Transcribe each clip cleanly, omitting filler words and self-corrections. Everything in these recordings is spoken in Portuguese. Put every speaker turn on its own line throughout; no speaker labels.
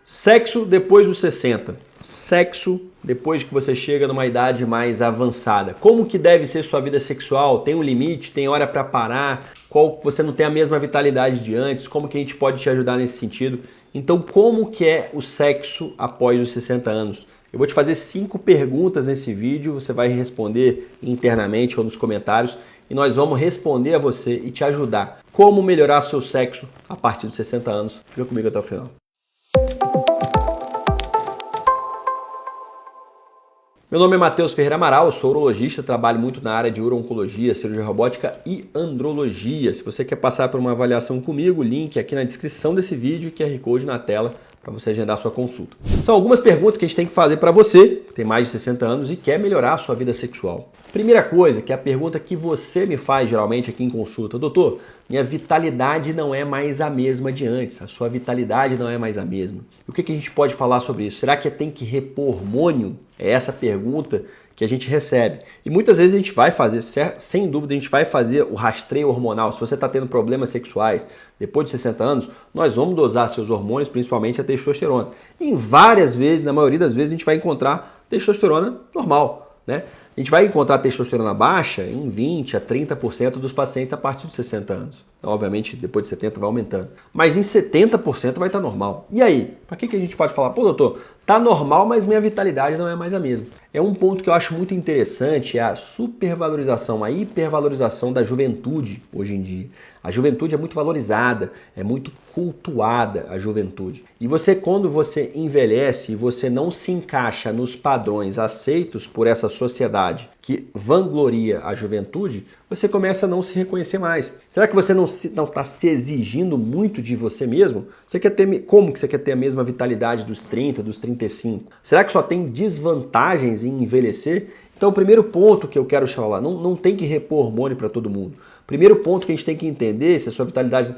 Sexo depois dos 60. Sexo depois que você chega numa idade mais avançada. Como que deve ser sua vida sexual? Tem um limite? Tem hora para parar? Você não tem a mesma vitalidade de antes? Como que a gente pode te ajudar nesse sentido? Então, como que é o sexo após os 60 anos? Eu vou te fazer 5 perguntas nesse vídeo, você vai responder internamente ou nos comentários e nós vamos responder a você e te ajudar. Como melhorar seu sexo a partir dos 60 anos? Fica comigo até o final. Meu nome é Matheus Ferreira Amaral, eu sou urologista, trabalho muito na área de uro-oncologia, cirurgia robótica e andrologia. Se você quer passar por uma avaliação comigo, link aqui na descrição desse vídeo e QR Code na tela para você agendar a sua consulta. São algumas perguntas que a gente tem que fazer para você, que tem mais de 60 anos e quer melhorar a sua vida sexual. Primeira coisa, que é a pergunta que você me faz geralmente aqui em consulta. Doutor, minha vitalidade não é mais a mesma de antes, a sua vitalidade não é mais a mesma. E o que a gente pode falar sobre isso? Será que tem que repor hormônio? É essa pergunta que a gente recebe. E muitas vezes a gente vai fazer, sem dúvida, a gente vai fazer o rastreio hormonal. Se você está tendo problemas sexuais depois de 60 anos, nós vamos dosar seus hormônios, principalmente a testosterona. E em várias vezes, na maioria das vezes, a gente vai encontrar testosterona normal, né? A gente vai encontrar testosterona baixa em 20% a 30% dos pacientes a partir dos 60 anos. Obviamente, depois de 70 vai aumentando. Mas em 70% vai estar normal. E aí? Para que a gente pode falar? Pô, doutor, tá normal, mas minha vitalidade não é mais a mesma. É um ponto que eu acho muito interessante, é a supervalorização, a hipervalorização da juventude hoje em dia. A juventude é muito valorizada, é muito cultuada a juventude. E você, quando você envelhece e você não se encaixa nos padrões aceitos por essa sociedade que vangloria a juventude, você começa a não se reconhecer mais. Será que você não está se exigindo muito de você mesmo? Você quer ter, como que você quer ter a mesma vitalidade dos 30, dos 35? Será que só tem desvantagens em envelhecer? Então o primeiro ponto que eu quero te falar, não tem que repor hormônio para todo mundo. Primeiro ponto que a gente tem que entender se a sua vitalidade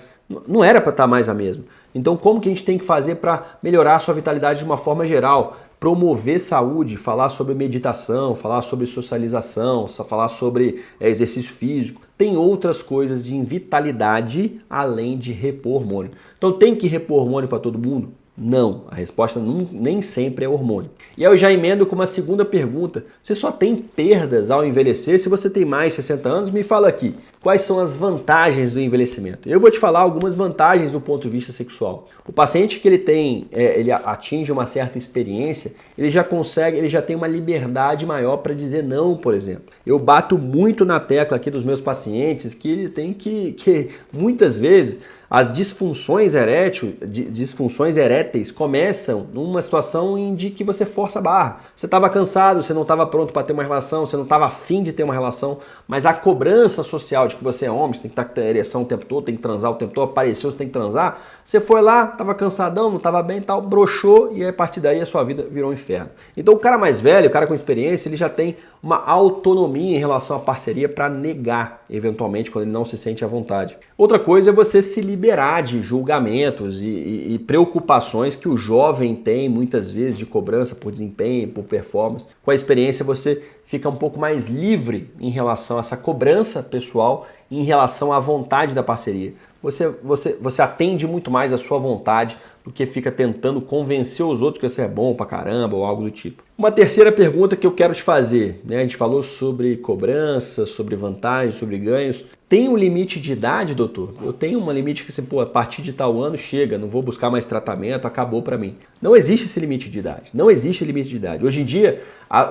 não era para estar mais a mesma. Então como que a gente tem que fazer para melhorar a sua vitalidade de uma forma geral? Promover saúde, falar sobre meditação, falar sobre socialização, falar sobre exercício físico. Tem outras coisas de vitalidade além de repor hormônio. Então tem que repor hormônio para todo mundo? Não, a resposta nem sempre é hormônio. E aí eu já emendo com uma segunda pergunta. Você só tem perdas ao envelhecer? Se você tem mais de 60 anos, me fala aqui. Quais são as vantagens do envelhecimento? Eu vou te falar algumas vantagens do ponto de vista sexual. O paciente que ele atinge uma certa experiência, ele já tem uma liberdade maior para dizer não, por exemplo. Eu bato muito na tecla aqui dos meus pacientes que ele tem que muitas vezes as disfunções eréteis começam numa situação em que você força a barra. Você estava cansado, você não estava pronto para ter uma relação, você não estava afim de ter uma relação, mas a cobrança social de que você é homem, você tem que estar com ereção o tempo todo, tem que transar o tempo todo, apareceu, você tem que transar, você foi lá, estava cansadão, não estava bem e tal, broxou e a partir daí a sua vida virou um inferno. Então o cara mais velho, o cara com experiência, ele já tem uma autonomia em relação à parceria para negar, eventualmente, quando ele não se sente à vontade. Outra coisa é você se liberar de julgamentos e preocupações que o jovem tem, muitas vezes, de cobrança por desempenho, por performance. Com a experiência, você fica um pouco mais livre em relação a essa cobrança pessoal, em relação à vontade da parceria. Você atende muito mais a sua vontade do que fica tentando convencer os outros que você é bom pra caramba ou algo do tipo. Uma terceira pergunta que eu quero te fazer, né? A gente falou sobre cobrança, sobre vantagens, sobre ganhos. Tem um limite de idade, doutor? Eu tenho um limite que assim, a partir de tal ano chega, não vou buscar mais tratamento, acabou pra mim. Não existe esse limite de idade, não existe limite de idade. Hoje em dia,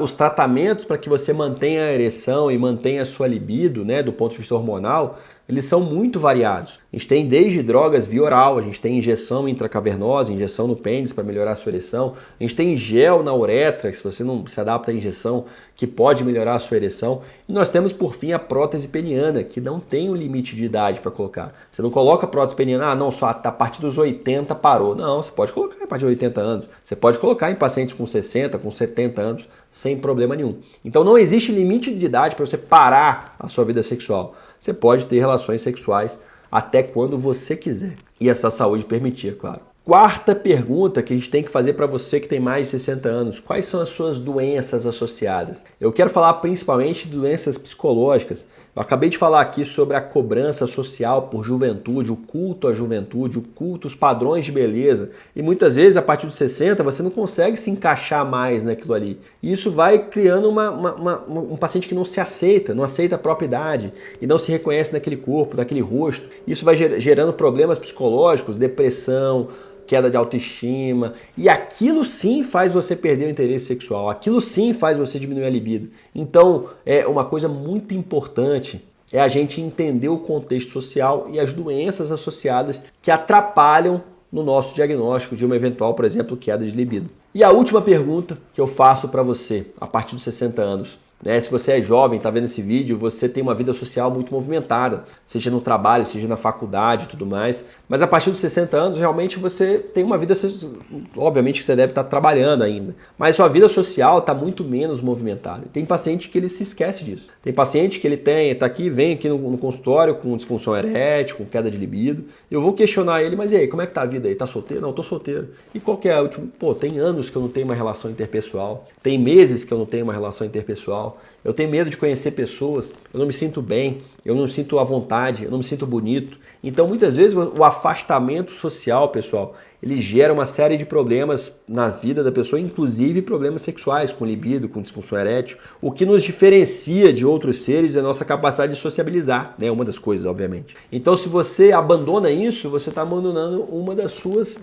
os tratamentos para que você mantenha a ereção e mantenha a sua libido, né, do ponto de vista hormonal, eles são muito variados. A gente tem desde drogas via oral, a gente tem injeção intracavernosa, injeção no pênis para melhorar a sua ereção, a gente tem gel na uretra, que se você não se adapta à injeção, que pode melhorar a sua ereção. E nós temos, por fim, a prótese peniana, que não tem um limite de idade para colocar. Você não coloca a prótese peniana, não, só a partir dos 80 parou. Não, você pode colocar a partir de 80 anos. Você pode colocar em pacientes com 60, com 70 anos, sem problema nenhum. Então não existe limite de idade para você parar a sua vida sexual. Você pode ter relações sexuais até quando você quiser. E essa saúde permitir, é claro. Quarta pergunta que a gente tem que fazer para você que tem mais de 60 anos. Quais são as suas doenças associadas? Eu quero falar principalmente de doenças psicológicas. Eu acabei de falar aqui sobre a cobrança social por juventude, o culto à juventude, o culto, os padrões de beleza. E muitas vezes, a partir dos 60, você não consegue se encaixar mais naquilo ali. E isso vai criando um paciente que não se aceita, não aceita a própria idade e não se reconhece naquele corpo, naquele rosto. Isso vai gerando problemas psicológicos, depressão, queda de autoestima, e aquilo sim faz você perder o interesse sexual, aquilo sim faz você diminuir a libido. Então, é uma coisa muito importante é a gente entender o contexto social e as doenças associadas que atrapalham no nosso diagnóstico de uma eventual, por exemplo, queda de libido. E a última pergunta que eu faço para você, a partir dos 60 anos, se você é jovem, está vendo esse vídeo, você tem uma vida social muito movimentada, seja no trabalho, seja na faculdade e tudo mais. Mas a partir dos 60 anos, realmente você tem uma vida, obviamente que você deve estar trabalhando ainda, mas sua vida social está muito menos movimentada. Tem paciente que ele se esquece disso. Tem paciente que ele está aqui, vem aqui no consultório com disfunção erétil, com queda de libido. Eu vou questionar ele, mas e aí, como é que tá a vida aí? Tá solteiro? Não, tô solteiro. E qual que é o último? Pô, tem anos que eu não tenho uma relação interpessoal. Tem meses que eu não tenho uma relação interpessoal. Eu tenho medo de conhecer pessoas, eu não me sinto bem, eu não me sinto à vontade, eu não me sinto bonito. Então, muitas vezes, o afastamento social, pessoal, ele gera uma série de problemas na vida da pessoa, inclusive problemas sexuais, com libido, com disfunção erétil. O que nos diferencia de outros seres é a nossa capacidade de sociabilizar, né? Uma das coisas, obviamente. Então, se você abandona isso, você está abandonando uma das suas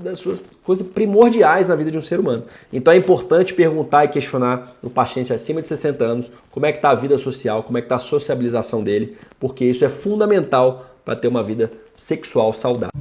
coisas primordiais na vida de um ser humano. Então, é importante perguntar e questionar no paciente acima de 60 anos como é que está a vida social, como é que está a sociabilização dele, porque isso é fundamental para ter uma vida sexual saudável.